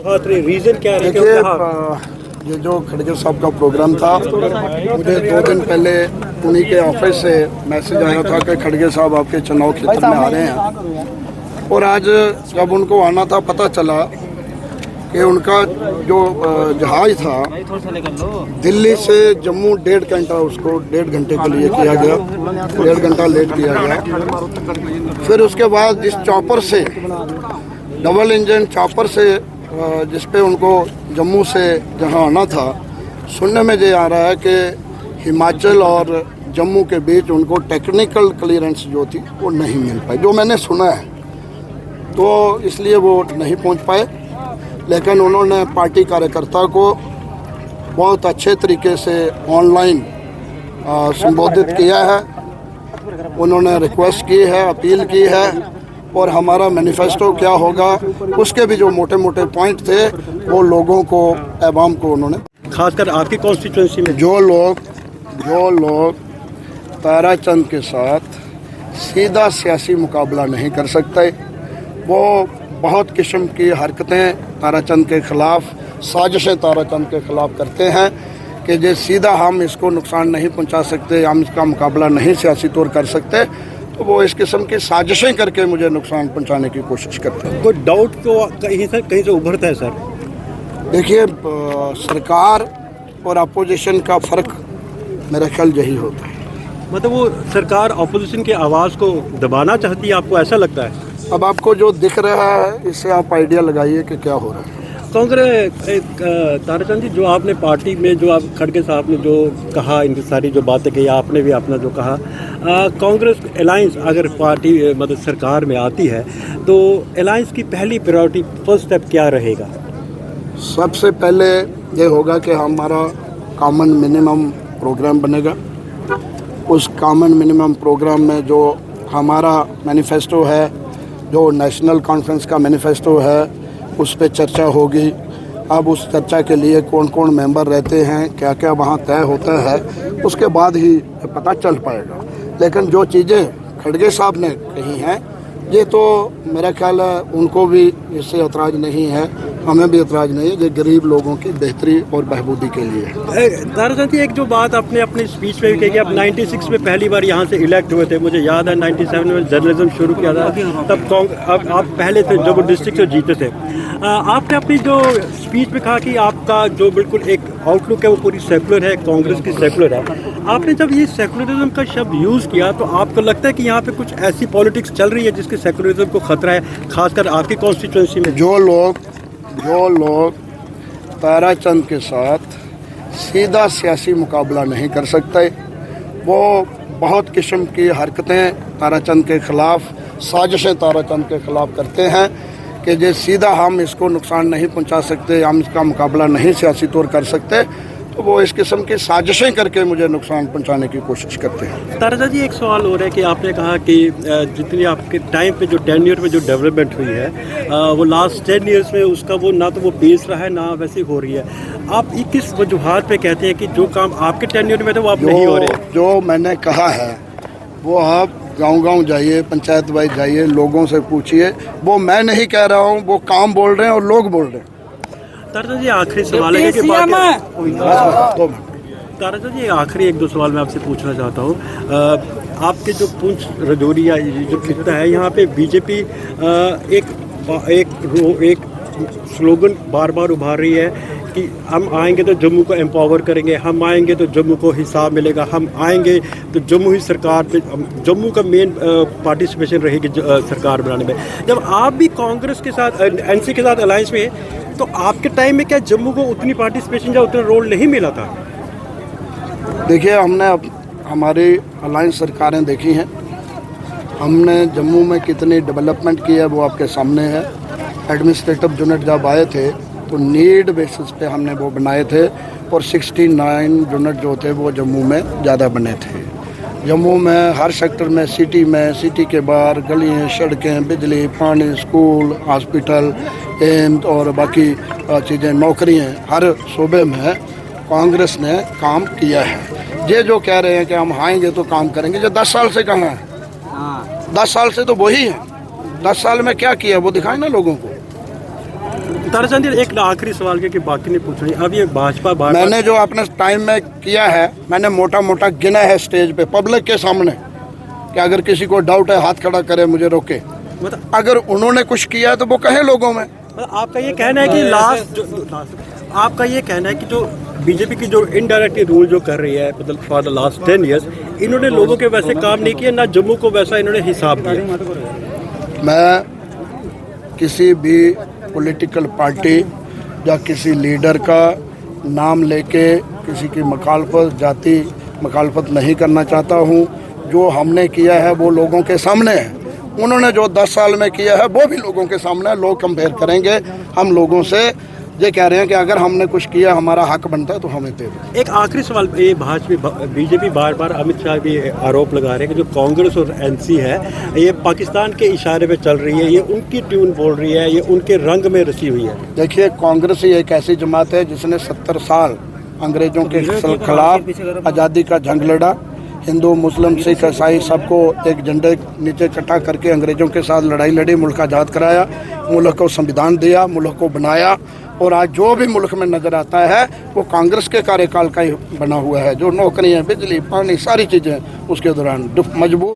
Reason क्या है? देखिए, ये जो खड़गे साहब का प्रोग्राम था, मुझे 2 दिन पहले उन्हीं के ऑफिस से मैसेज आया था कि खड़गे साहब आपके चुनाव क्षेत्र में आ रहे हैं। और आज जब उनको आना था, पता चला कि उनका जो जहाज था दिल्ली से जम्मू 1.5 घंटा, उसको 1.5 घंटे के लिए किया गया, 1.5 घंटा लेट किया गया। फिर उसके बाद जिस चॉपर से, डबल इंजन चॉपर से जिस पे उनको जम्मू से जहां आना था, सुनने में ये आ रहा है कि हिमाचल और जम्मू के बीच उनको टेक्निकल क्लियरेंस जो थी वो नहीं मिल पाई, जो मैंने सुना है। तो इसलिए वो नहीं पहुंच पाए। लेकिन उन्होंने पार्टी कार्यकर्ता को बहुत अच्छे तरीके से ऑनलाइन संबोधित किया है। उन्होंने रिक्वेस्ट की है, अपील की है, और हमारा मैनिफेस्टो क्या होगा उसके भी जो मोटे मोटे पॉइंट थे वो लोगों को, अवाम को उन्होंने, खासकर आपकी कॉन्स्टिट्यूंसी में जो लोग ताराचंद के साथ सीधा सियासी मुकाबला नहीं कर सकते, वो बहुत किस्म की हरकतें ताराचंद के ख़िलाफ़, साजिशें ताराचंद के ख़िलाफ़ करते हैं कि जो सीधा हम इसको नुकसान नहीं पहुंचा सकते, हम इसका मुकाबला नहीं सियासी तौर कर सकते, तो वो इस किस्म की साजिशें करके मुझे नुकसान पहुंचाने की कोशिश करते हैं। कोई डाउट तो कहीं से उभरता है सर? देखिए, सरकार और अपोजिशन का फ़र्क मेरा ख्याल यही होता है। मतलब वो सरकार अपोजिशन की आवाज़ को दबाना चाहती है, आपको ऐसा लगता है? अब आपको जो दिख रहा है इससे आप आइडिया लगाइए कि क्या हो रहा है। कांग्रेस, ताराचंद जी, जो आपने पार्टी में, जो आप खड़गे साहब ने जो कहा, इनकी सारी जो बातें कही, आपने भी अपना जो कहा, कांग्रेस अलायंस अगर पार्टी मतलब सरकार में आती है तो अलायंस की पहली प्रायोरिटी, फर्स्ट स्टेप क्या रहेगा? सबसे पहले ये होगा कि हमारा कॉमन मिनिमम प्रोग्राम बनेगा। उस कॉमन मिनिमम प्रोग्राम में जो हमारा मैनिफेस्टो है, जो नेशनल कॉन्फ्रेंस का मैनिफेस्टो है, उस पे चर्चा होगी। अब उस चर्चा के लिए कौन कौन मेंबर रहते हैं, क्या क्या वहाँ तय होता है, उसके बाद ही पता चल पाएगा। लेकिन जो चीज़ें खड़गे साहब ने कही हैं, ये तो मेरा ख्याल है उनको भी इससे एतराज़ नहीं है, हमें भी एतराज़ नहीं है। ये गरीब लोगों की बेहतरी और बहबूदी के लिए है। ताराचंद जी, एक जो बात आपने अपनी स्पीच में भी कही कि आप 96 में पहली बार यहाँ से इलेक्ट हुए थे, मुझे याद है 97 में जर्नलिज्म शुरू किया था, तब आप पहले थे जब डिस्ट्रिक्ट से जीते थे। आपने अपनी जो स्पीच में कहा कि आपका जो बिल्कुल एक आउटलुक है वो पूरी सेकुलर है, कांग्रेस की सेकुलर है। आपने जब ये सेकुलरिज्म का शब्द यूज़ किया तो आपको लगता है कि यहाँ पे कुछ ऐसी पॉलिटिक्स चल रही है जिसके सेकुलरिज्म को खतरा है, खासकर आपकी कॉन्स्टिट्यूंसी में? जो लोग ताराचंद के साथ सीधा सियासी मुकाबला नहीं कर सकते, वो बहुत किस्म की हरकतें ताराचंद के ख़िलाफ़, साजिशें ताराचंद के ख़िलाफ़ करते हैं कि जो सीधा हम इसको नुकसान नहीं पहुंचा सकते, हम इसका मुकाबला नहीं सियासी तौर कर सकते, तो वो इस किस्म की साजिशें करके मुझे नुकसान पहुंचाने की कोशिश करते हैं। ताराचंद जी, एक सवाल हो रहा है कि आपने कहा कि जितनी आपके टाइम पे जो 10 ईयर में जो डेवलपमेंट हुई है, वो लास्ट 10 ईयर्स में उसका वो ना तो वो बेस रहा है, ना वैसे हो रही है। आप ये किस वजूहात पे कहते हैं कि जो काम आपके 10 ईयर में थे वो आप नहीं हो रहे? जो मैंने कहा है वो आप गांव-गांव जाइए, पंचायत वाइज जाइए, लोगों से पूछिए। वो मैं नहीं कह रहा हूँ, वो काम बोल रहे हैं और लोग बोल रहे हैं। ताराचंद जी, आखिरी सवाल है कि ताराचंद जी, आखिरी 1-2 सवाल मैं आपसे पूछना चाहता हूँ। आपके जो पुंछ राजौरी या जो खिता है, यहाँ पे बीजेपी एक स्लोगन बार बार उभार रही है कि हम आएंगे तो जम्मू को एम्पावर करेंगे, हम आएंगे तो जम्मू को हिसाब मिलेगा, हम आएंगे तो जम्मू ही सरकार पे, जम्मू का मेन पार्टिसिपेशन रहेगी सरकार बनाने में। जब आप भी कांग्रेस के साथ, एनसी के साथ अलायंस में, तो आपके टाइम में क्या जम्मू को उतनी पार्टिसिपेशन या उतना रोल नहीं मिला था? देखिए, हमने हमारी अलायंस सरकारें देखी हैं, हमने जम्मू में कितनी डेवलपमेंट की है वो आपके सामने है। एडमिनिस्ट्रेटिव यूनिट जब आए थे तो नीड बेसिस पे हमने वो बनाए थे, और 69 यूनिट जो थे वो जम्मू में ज़्यादा बने थे। जम्मू में हर सेक्टर में, सिटी में, सिटी के बाहर गलियाँ, सड़कें, बिजली, पानी, स्कूल, हॉस्पिटल, एम्स और बाकी चीज़ें, नौकरियाँ, हर सूबे में कांग्रेस ने काम किया है। ये जो कह रहे हैं कि हम आएंगे तो काम करेंगे, जो 10 साल से कहाँ है? 10 साल से तो वही है। 10 साल में क्या किया वो दिखाए ना लोगों को। ताराचंद जी, एक आखिरी सवाल के कि बाकी नहीं पूछ रही, अब ये भाजपा मैंने जो अपने टाइम में किया है, मैंने मोटा मोटा गिना है स्टेज पे पब्लिक के सामने कि अगर किसी को डाउट है हाथ खड़ा करे, मुझे रोके। मतलब अगर उन्होंने कुछ किया है तो वो कहे लोगों में। आपका ये कहना है कि आपका ये कहना है कि जो बीजेपी की जो इनडायरेक्टली रूल जो कर रही है मतलब फॉर द लास्ट 10 इयर्स, इन्होंने लोगों के वैसे काम नहीं किए, ना जम्मू को वैसा इन्होंने हिसाब दिया। मैं किसी भी पॉलिटिकल पार्टी या किसी लीडर का नाम लेके किसी की मुखालफत, जाति मुखालफत नहीं करना चाहता हूँ। जो हमने किया है वो लोगों के सामने है, उन्होंने जो 10 साल में किया है वो भी लोगों के सामने है। लोग कंपेयर करेंगे। हम लोगों से ये कह रहे हैं कि अगर हमने कुछ किया, हमारा हक बनता है तो हमें दे दो। एक आखिरी सवाल, ये भाजपा बीजेपी बार बार अमित शाह भी आरोप लगा रहे हैं कि जो कांग्रेस और एनसी है ये पाकिस्तान के इशारे पे चल रही है, ये उनकी ट्यून बोल रही है, ये उनके रंग में रची हुई है। देखिए, कांग्रेस ही एक ऐसी जमात है जिसने 70 साल अंग्रेजों के खिलाफ आज़ादी का जंग लड़ा। हिंदू, मुस्लिम, सिख, ईसाई सबको एक झंडे नीचे इकट्ठा करके अंग्रेजों के साथ लड़ाई लड़ी, मुल्क आज़ाद कराया, मुल्क को संविधान दिया, मुल्क को बनाया। और आज जो भी मुल्क में नज़र आता है वो कांग्रेस के कार्यकाल का ही बना हुआ है। जो नौकरियाँ, बिजली, पानी, सारी चीज़ें उसके दौरान मजबूत